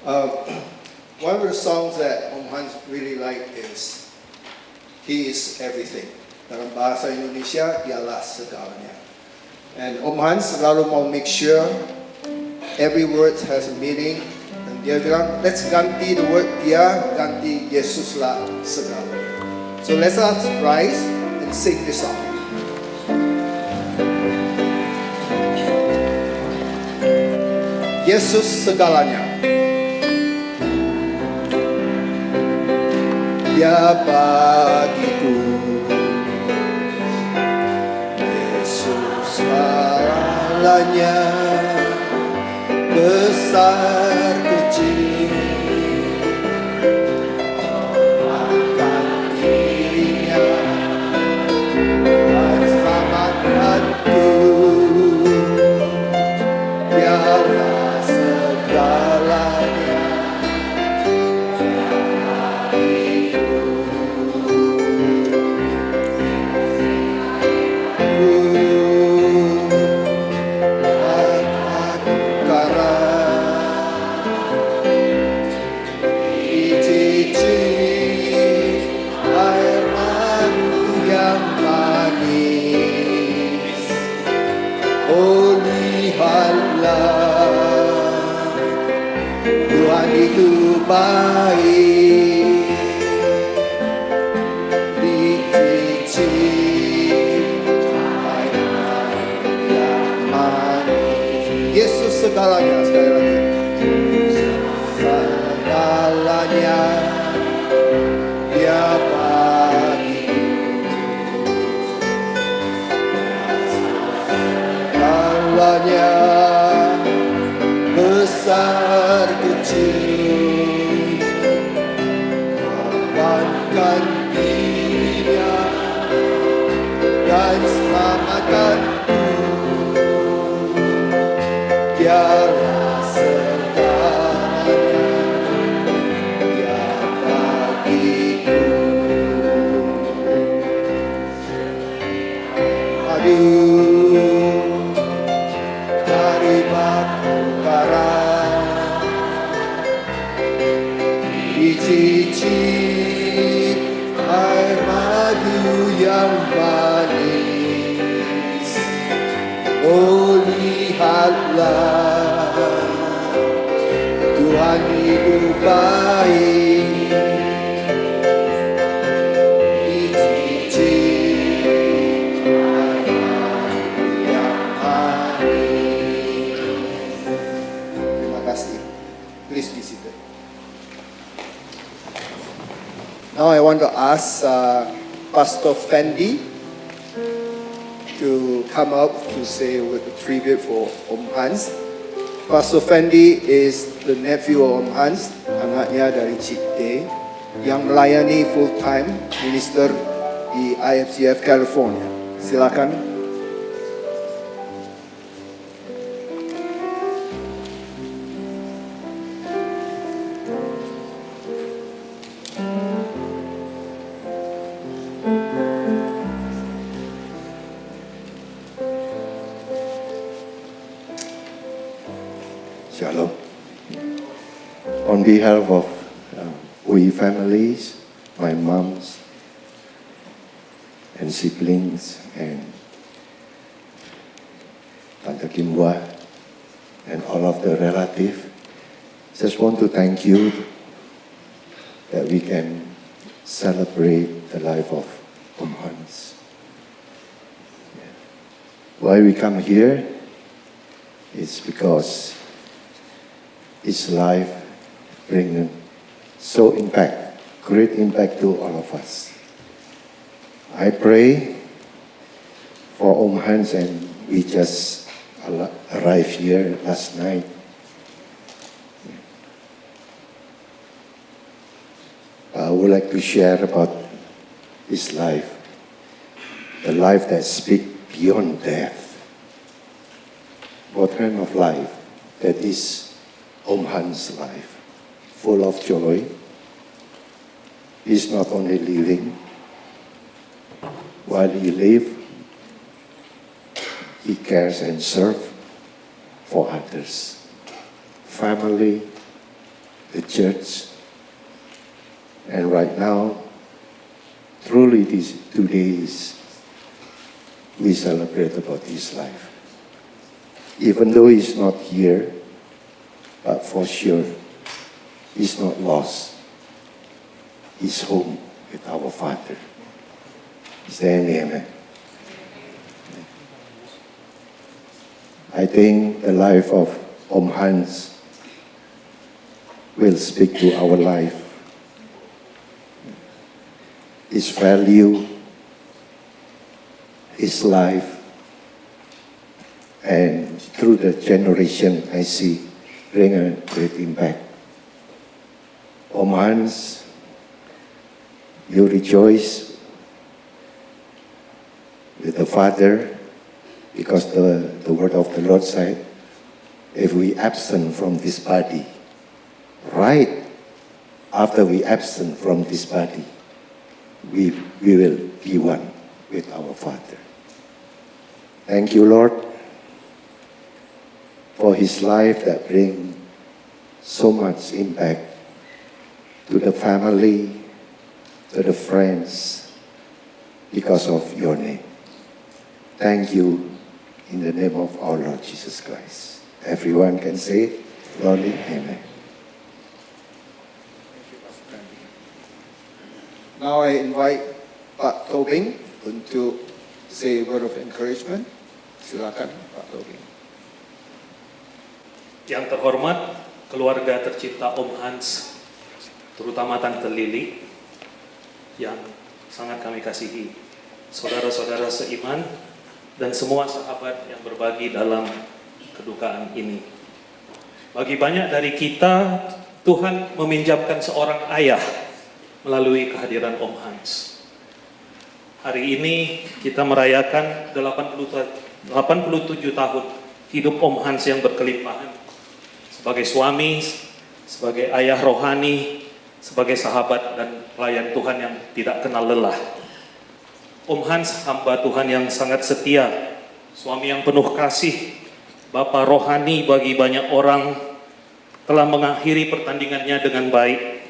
Uh, One of the songs that Om Hans really liked is He is Everything. Dalam bahasa Indonesia, dialah segalanya. And Om Hans selalu mau make sure every word has a meaning. Dan dia bilang, let's ganti the word dia, ganti Yesuslah segalanya. So let's us rise and sing this song. Yesus segalanya. Dia bagiku, Yesus segalanya, besar kecil, akan dirinya dan selamatkanku. Dialah segalanya. Oh, lihatlah, Tuhan itu baik, dicicip air yang manis. Yesus segalanya, sekali lagi. Segalanya, Dia bagiku. Segalanya, besar kecil, korbankan dirinya dan selamatkanku. Dialah segalanya, Dia bagiku. Aduh, dari batu karang dicicip air madu yang manis. Oh, lihatlah, Tuhan itu baik, dicicip air madu yang manis. Terima kasih. Please be seated. Now I want to ask Pastor Fendi to come up to say with a tribute for Om Hans. Pastor Fendi is the nephew of Om Hans, anaknya dari Cipte, yang melayani full-time minister di IFCF California. Silakan. Shalom. On behalf of we families, my moms and siblings and Tante Kimwa and all of the relatives, just want to thank you that we can celebrate the life of Om Hans. Why we come here is because his life brings great impact to all of us. I pray for Om Hans, and we just arrived here last night. I would like to share about his life, the life that speaks beyond death. What kind of life that is Om Hans' life, full of joy. He's not only living, while he lives, he cares and serves for others, family, the church. And right now, truly these 2 days, we celebrate about his life. Even though he's not here, but for sure, he's not lost. He's home with our Father. Is there any amen? I think the life of Hans will speak to our life. His value, his life, and through the generation I see bring a great impact. Hans, you rejoice with the Father because the word of the Lord said, if we absent from this body, right after we absent from this body, we will be one with our Father. Thank you, Lord, for his life that brings so much impact to the family, to the friends, because of your name. Thank you in the name of our Lord Jesus Christ. Everyone can say, Lordly, amen. Now I invite Pak Tobing untuk say a word of encouragement. Silakan Pak Tobing. Yang terhormat keluarga tercinta Om Hans, terutama Tante Lili yang sangat kami kasihi, saudara-saudara seiman, dan semua sahabat yang berbagi dalam kedukaan ini. Bagi banyak dari kita, Tuhan meminjamkan seorang ayah melalui kehadiran Om Hans. Hari ini kita merayakan 87 tahun hidup Om Hans yang berkelimpahan. Sebagai suami, sebagai ayah rohani, sebagai sahabat dan pelayan Tuhan yang tidak kenal lelah. Om Hans hamba Tuhan yang sangat setia, suami yang penuh kasih, bapa rohani bagi banyak orang, telah mengakhiri pertandingannya dengan baik.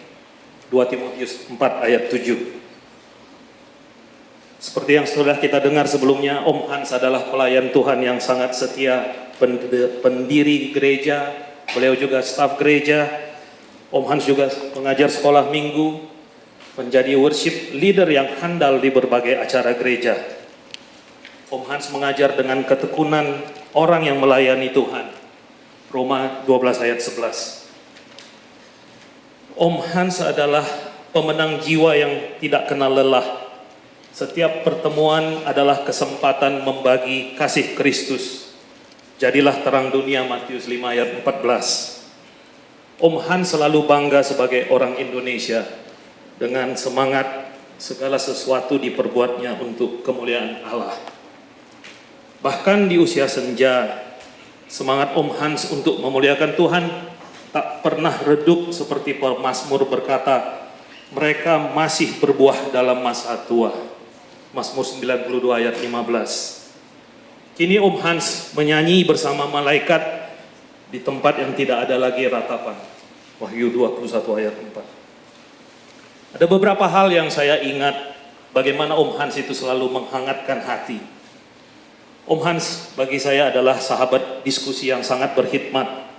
2 Timotius 4 ayat 7. Seperti yang sudah kita dengar sebelumnya, Om Hans adalah pelayan Tuhan yang sangat setia, pendiri gereja, beliau juga staf gereja. Om Hans juga mengajar sekolah minggu, menjadi worship leader yang handal di berbagai acara gereja. Om Hans mengajar dengan ketekunan orang yang melayani Tuhan. Roma 12 ayat 11. Om Hans adalah pemenang jiwa yang tidak kenal lelah. Setiap pertemuan adalah kesempatan membagi kasih Kristus. Jadilah terang dunia, Matius 5 ayat 14. Om Hans selalu bangga sebagai orang Indonesia. Dengan semangat segala sesuatu diperbuatnya untuk kemuliaan Allah. Bahkan di usia senja, semangat Om Hans untuk memuliakan Tuhan tak pernah redup seperti pemazmur berkata, mereka masih berbuah dalam masa tua. Mazmur 92 ayat 15. Kini Om Hans menyanyi bersama malaikat di tempat yang tidak ada lagi ratapan. Wahyu 21 ayat 4. Ada beberapa hal yang saya ingat bagaimana Om Hans itu selalu menghangatkan hati. Om Hans bagi saya adalah sahabat diskusi yang sangat berkhidmat.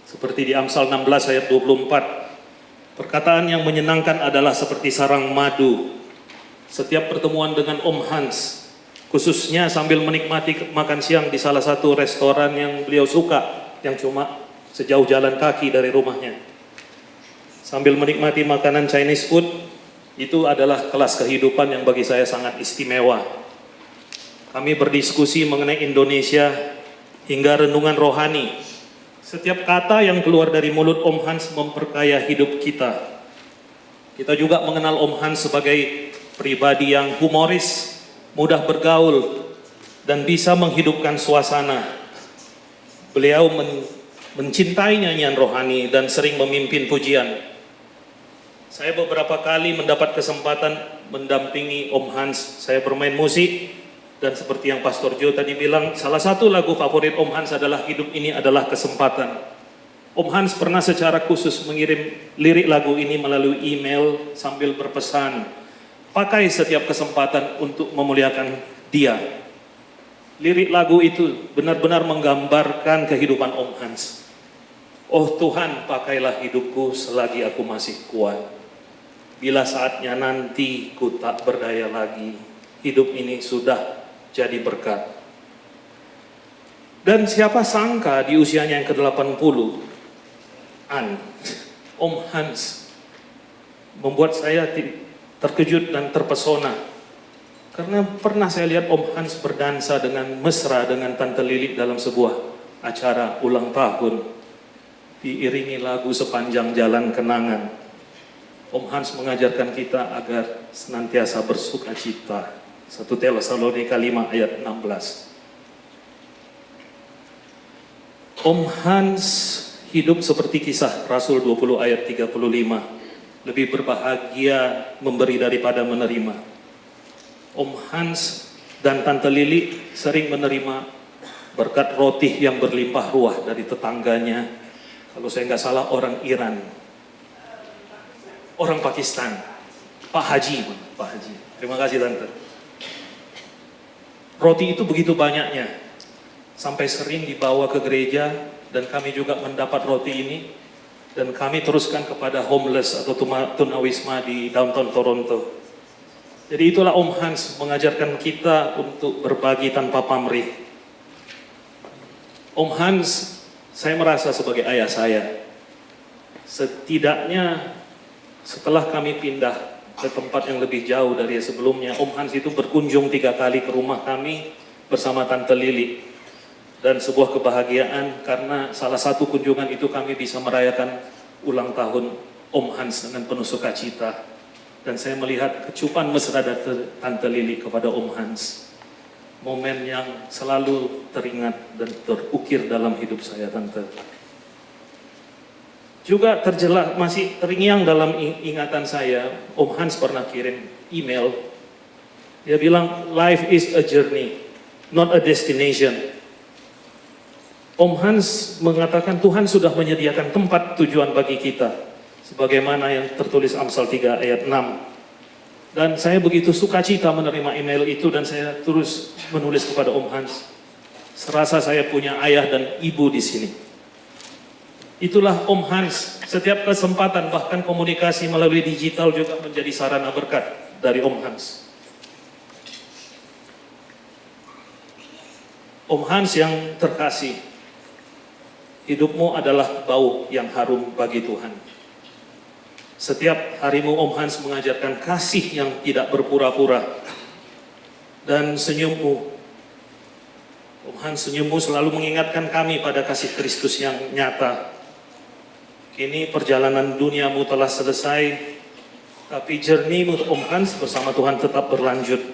Seperti di Amsal 16 ayat 24. Perkataan yang menyenangkan adalah seperti sarang madu. Setiap pertemuan dengan Om Hans, khususnya sambil menikmati makan siang di salah satu restoran yang beliau suka, yang cuma sejauh jalan kaki dari rumahnya. Sambil menikmati makanan Chinese food, itu adalah kelas kehidupan yang bagi saya sangat istimewa. Kami berdiskusi mengenai Indonesia hingga renungan rohani. Setiap kata yang keluar dari mulut Om Hans memperkaya hidup kita. Kita juga mengenal Om Hans sebagai pribadi yang humoris, mudah bergaul, dan bisa menghidupkan suasana. Beliau mencintai nyanyian rohani dan sering memimpin pujian. Saya beberapa kali mendapat kesempatan mendampingi Om Hans. Saya bermain musik, dan seperti yang Pastor Joe tadi bilang, salah satu lagu favorit Om Hans adalah Hidup Ini Adalah Kesempatan. Om Hans pernah secara khusus mengirim lirik lagu ini melalui email sambil berpesan, pakai setiap kesempatan untuk memuliakan Dia. Lirik lagu itu benar-benar menggambarkan kehidupan Om Hans. Oh Tuhan, pakailah hidupku selagi aku masih kuat. Bila saatnya nanti ku tak berdaya lagi, hidup ini sudah jadi berkat. Dan siapa sangka di usianya yang ke-80-an, Om Hans membuat saya terkejut dan terpesona. Karena pernah saya lihat Om Hans berdansa dengan mesra dengan Tante Lili dalam sebuah acara ulang tahun. Diiringi lagu Sepanjang Jalan Kenangan. Om Hans mengajarkan kita agar senantiasa bersuka cita. 1 Tesalonika 5 ayat 16. Om Hans hidup seperti kisah Rasul 20 ayat 35. Lebih berbahagia memberi daripada menerima. Om Hans dan Tante Lili sering menerima berkat roti yang berlimpah ruah dari tetangganya. Kalau saya nggak salah orang Iran. Orang Pakistan. Pak Haji. Terima kasih Tante. Roti itu begitu banyaknya. Sampai sering dibawa ke gereja dan kami juga mendapat roti ini dan kami teruskan kepada homeless atau tunawisma di downtown Toronto. Jadi itulah Om Hans mengajarkan kita untuk berbagi tanpa pamrih. Om Hans, saya merasa sebagai ayah saya. Setidaknya setelah kami pindah ke tempat yang lebih jauh dari sebelumnya, Om Hans itu berkunjung 3 kali ke rumah kami bersama Tante Lili. Dan sebuah kebahagiaan karena salah satu kunjungan itu kami bisa merayakan ulang tahun Om Hans dengan penuh sukacita. Dan saya melihat kecupan mesra dari Tante Lili kepada Om Hans. Momen yang selalu teringat dan terukir dalam hidup saya, Tante. Juga masih terngiang dalam ingatan saya, Om Hans pernah kirim email. Dia bilang, life is a journey, not a destination. Om Hans mengatakan Tuhan sudah menyediakan tempat tujuan bagi kita. Sebagaimana yang tertulis Amsal 3 ayat 6. Dan saya begitu sukacita menerima email itu dan saya terus menulis kepada Om Hans. Serasa saya punya ayah dan ibu di sini. Itulah Om Hans. Setiap kesempatan bahkan komunikasi melalui digital juga menjadi sarana berkat dari Om Hans. Om Hans yang terkasih, hidupmu adalah bau yang harum bagi Tuhan. Setiap harimu Om Hans mengajarkan kasih yang tidak berpura-pura. Dan senyummu, Om Hans senyummu selalu mengingatkan kami pada kasih Kristus yang nyata. Kini perjalanan duniamu telah selesai, tapi journey-mu Om Hans bersama Tuhan tetap berlanjut.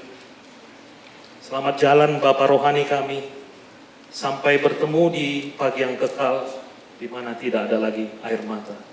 Selamat jalan Bapa rohani kami, sampai bertemu di pagi yang kekal, di mana tidak ada lagi air mata.